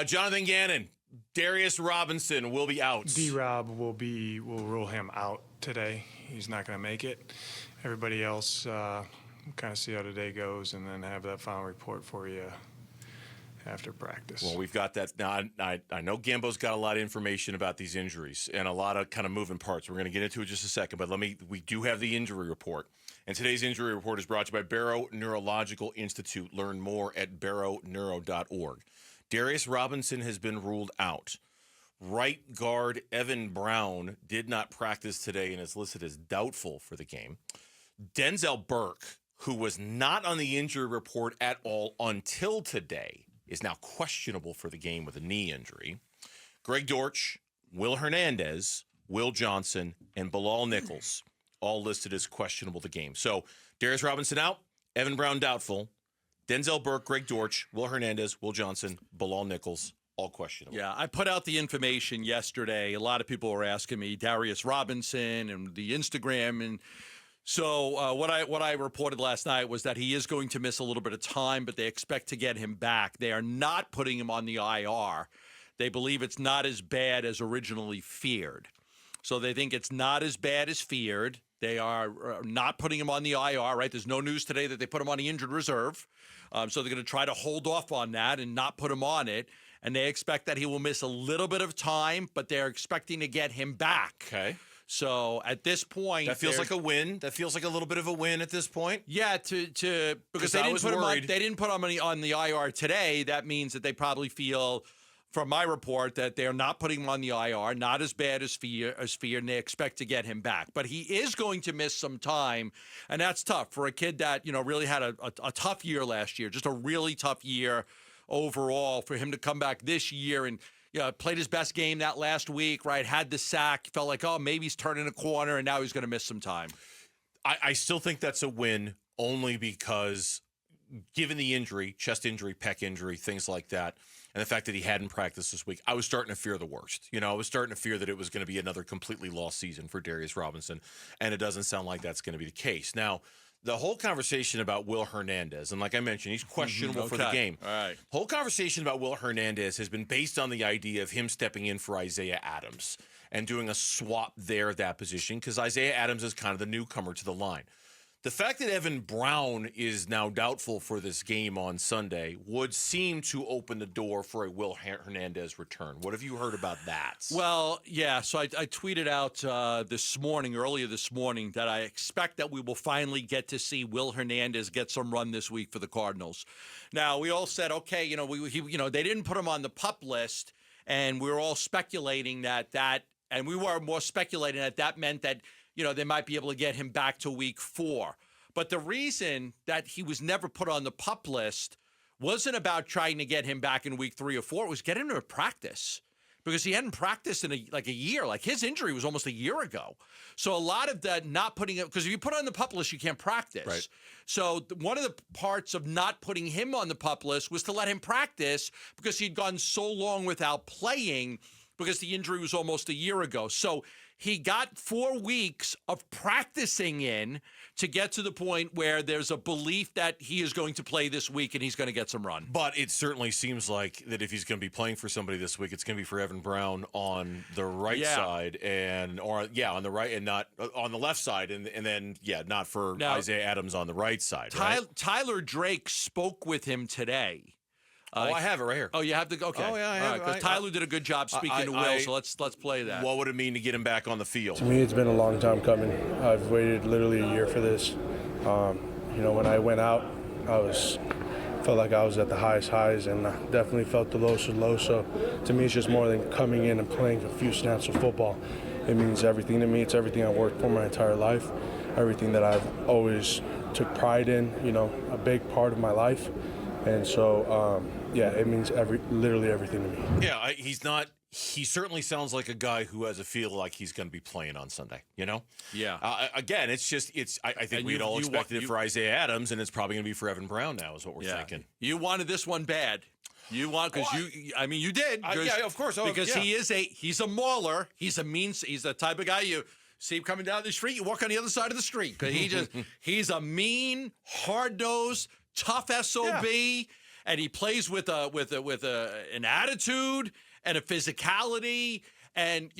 Jonathan Gannon, Darius Robinson will be out. D-Rob will rule him out today. He's not going to make it. Everybody else, kind of see how today goes and then have that final report for you after practice. Well, we've got that. Now, I know Gambo's got a lot of information about these injuries and a lot of kind of moving parts. We're going to get into it in just a second, but we do have the injury report. And today's injury report is brought to you by Barrow Neurological Institute. Learn more at barrowneuro.org. Darius Robinson has been ruled out. Right guard Evan Brown did not practice today and is listed as doubtful for the game. Denzel Burke, who was not on the injury report at all until today, is now questionable for the game with a knee injury. Greg Dortch, Will Hernandez, Will Johnson, and Bilal Nichols all listed as questionable the game. So Darius Robinson out, Evan Brown doubtful, Denzel Burke, Greg Dortch, Will Hernandez, Will Johnson, Bilal Nichols, all questionable. Yeah, I put out the information yesterday. A lot of people were asking me Darius Robinson and the Instagram, and so what I reported last night was that he is going to miss a little bit of time, but they expect to get him back. They are not putting him on the IR. They believe it's not as bad as originally feared. So they think it's not as bad as feared. They are not putting him on the IR, right? There's no news today that they put him on the injured reserve. So they're going to try to hold off on that and not put him on it. And they expect that he will miss a little bit of time, but they're expecting to get him back. Okay. So at this point, that feels like a win. That feels like a little bit of a win at this point. Yeah, because they didn't put him on the IR today. That means that they probably feel, from my report, that they're not putting him on the IR, not as bad as feared, and they expect to get him back. But he is going to miss some time, and that's tough for a kid that really had a tough year last year, just a really tough year overall. For him to come back this year and played his best game that last week, right? Had the sack, felt like, oh, maybe he's turning a corner, and now he's going to miss some time. I still think that's a win only because given the injury, chest injury, pec injury, things like that, and the fact that he hadn't practiced this week, I was starting to fear the worst. I was starting to fear that it was going to be another completely lost season for Darius Robinson, and it doesn't sound like that's going to be the case. Now, the whole conversation about Will Hernandez, and like I mentioned, he's questionable for the game. All right. The whole conversation about Will Hernandez has been based on the idea of him stepping in for Isaiah Adams and doing a swap there at that position because Isaiah Adams is kind of the newcomer to the line. The fact that Evan Brown is now doubtful for this game on Sunday would seem to open the door for a Will Hernandez return. What have you heard about that? Well, yeah, so I tweeted out earlier this morning, that I expect that we will finally get to see Will Hernandez get some run this week for the Cardinals. Now, we all said, okay, they didn't put him on the PUP list, and we were all speculating and we were more speculating that meant that they might be able to get him back to week 4. But the reason that he was never put on the PUP list wasn't about trying to get him back in week 3 or 4. It was get him to practice because he hadn't practiced in a year. Like his injury was almost a year ago. So a lot of that not putting it, because if you put on the PUP list, you can't practice. Right. So one of the parts of not putting him on the PUP list was to let him practice because he'd gone so long without playing because the injury was almost a year ago. So he got 4 weeks of practicing in to get to the point where there's a belief that he is going to play this week and he's going to get some run. But it certainly seems like that if he's going to be playing for somebody this week, it's going to be for Evan Brown on the right side on the right and not on the left side. And then, not for Isaiah Adams on the right side. Right? Tyler Drake spoke with him today. I have it right here. Oh, you have to? Okay. Oh, yeah, I have it. Because Tyler did a good job speaking to Will, so let's play that. What would it mean to get him back on the field? To me, it's been a long time coming. I've waited literally a year for this. When I went out, felt like I was at the highest highs, and I definitely felt the lowest of low. So to me, it's just more than coming in and playing a few snaps of football. It means everything to me. It's everything I've worked for my entire life, everything that I've always took pride in, a big part of my life. And so, it means literally everything to me. Yeah, he certainly sounds like a guy who has a feel like he's going to be playing on Sunday, Yeah. Again, I think we'd all expected it for Isaiah Adams, and it's probably going to be for Evan Brown now is what we're thinking. You wanted this one bad. You did. Yeah, of course. Because he's a mauler. He's the type of guy you see him coming down the street, you walk on the other side of the street. Because he's a mean, hard-nosed, tough SOB. Yeah. and he plays with an attitude and a physicality. And,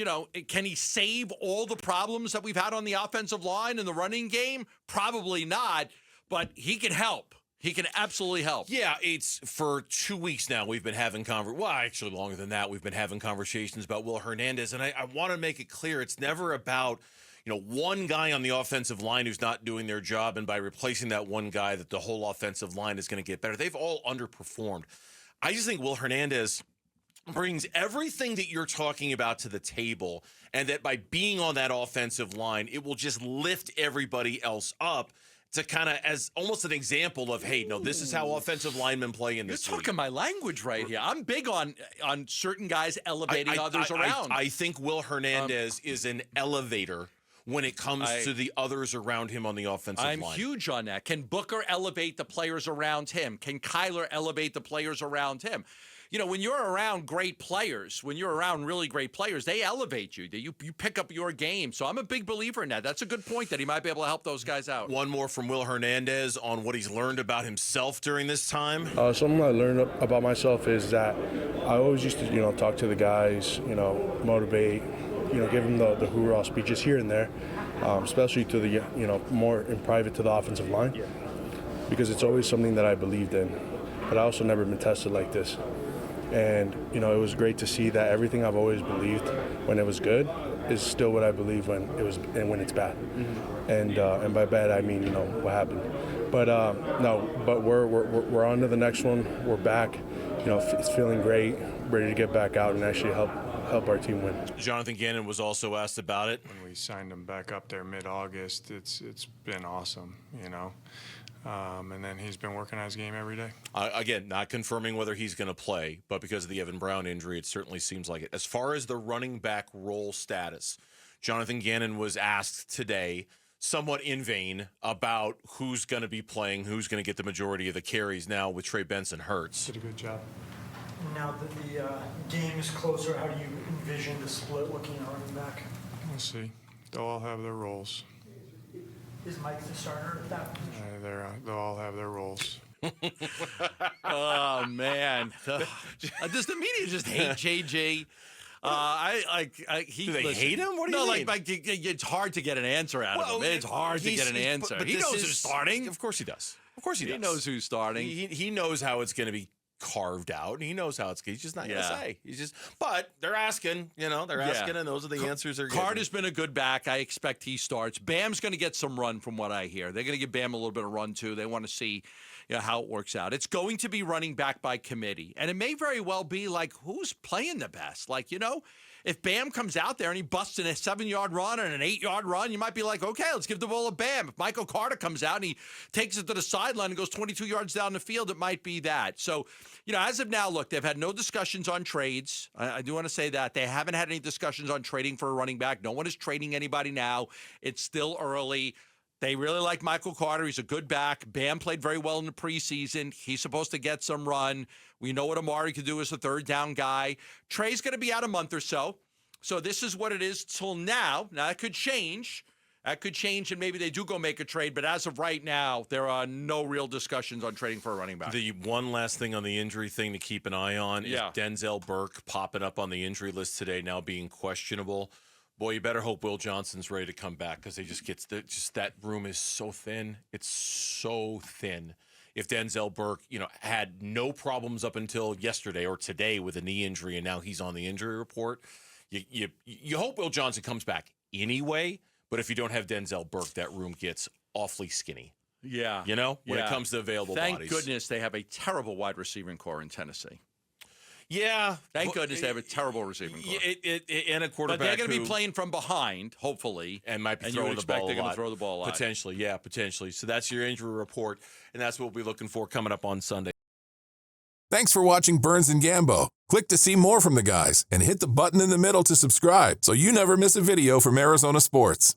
can he save all the problems that we've had on the offensive line in the running game? Probably not, but he can help. He can absolutely help. Yeah, it's for 2 weeks now we've been having actually longer than that. We've been having conversations about Will Hernandez, and I want to make it clear it's never about one guy on the offensive line who's not doing their job, and by replacing that one guy that the whole offensive line is going to get better. They've all underperformed. I just think Will Hernandez brings everything that you're talking about to the table, and that by being on that offensive line, it will just lift everybody else up to kind of as almost an example of, hey, no, this is how offensive linemen play in this You're league. talking my language right here. I'm big on certain guys elevating others around. I think Will Hernandez is an elevator when it comes to the others around him on the offensive line. I'm huge on that. Can Booker elevate the players around him? Can Kyler elevate the players around him? When you're around great players, when you're around really great players, they elevate you. You pick up your game. So I'm a big believer in that. That's a good point that he might be able to help those guys out. One more from Will Hernandez on what he's learned about himself during this time. Something I learned about myself is that I always used to, talk to the guys, motivate, give them the hoorah speeches here and there, especially to the, more in private to the offensive line, because it's always something that I believed in. But I also never been tested like this. And, it was great to see that everything I've always believed when it was good is still what I believe when it's bad. Mm-hmm. And by bad, I mean, what happened. But but we're on to the next one. We're back. It's feeling great, ready to get back out and actually help our team win. Jonathan Gannon was also asked about it. When we signed him back up there mid-August, it's been awesome, and then he's been working on his game every day. Again, not confirming whether he's going to play, but because of the Evan Brown injury, it certainly seems like it. As far as the running back role status, Jonathan Gannon was asked today, somewhat in vain, about who's going to be playing, who's going to get the majority of the carries now with Trey Benson hurts. Did a good job. Now that the game is closer, how do you envision the split looking at running back? We'll see. They'll all have their roles. Is Mike the starter at that position? They'll all have their roles. Oh, man. Does the media just hate JJ? Do they hate him? What do you mean? It's hard to get an answer out of him. It's hard to get an answer. But he knows who's starting. Of course he does. Of course he does. He knows who's starting. He knows how it's going to be carved out, and he knows how it's. He's just not going to say. But they're asking. They're asking, and those are the answers they're getting. Carter's been a good back. I expect he starts. Bam's going to get some run, from what I hear. They're going to give Bam a little bit of run too. They want to see, how it works out. It's going to be running back by committee, and it may very well be like who's playing the best. If Bam comes out there and he busts in a 7-yard run and an 8-yard run, you might be like, okay, let's give the ball to Bam. If Michael Carter comes out and he takes it to the sideline and goes 22 yards down the field, it might be that. So, as of now, look, they've had no discussions on trades. I do want to say that. They haven't had any discussions on trading for a running back. No one is trading anybody now. It's still early. They really like Michael Carter. He's a good back. Bam played very well in the preseason. He's supposed to get some run. We know what Amari can do as a third down guy. Trey's going to be out a month or so. So this is what it is till now. Now, that could change. And maybe they do go make a trade. But as of right now, there are no real discussions on trading for a running back. The one last thing on the injury thing to keep an eye on is Denzel Burke popping up on the injury list today, now being questionable. Boy, you better hope Will Johnson's ready to come back, because they just that room is so thin. It's so thin. If Denzel Burke, had no problems up until yesterday or today with a knee injury, and now he's on the injury report, you hope Will Johnson comes back anyway. But if you don't have Denzel Burke, that room gets awfully skinny. Yeah. When it comes to available bodies. Thank goodness they have a terrible wide receiving core in Tennessee. Yeah. Thank goodness they have a terrible receiving core. And a quarterback. But they're going to be playing from behind, hopefully. And might be and throwing the ball a lot. They're going to throw the ball a lot. Potentially. So that's your injury report, and that's what we'll be looking for coming up on Sunday. Thanks for watching Burns and Gambo. Click to see more from the guys and hit the button in the middle to subscribe so you never miss a video from Arizona sports.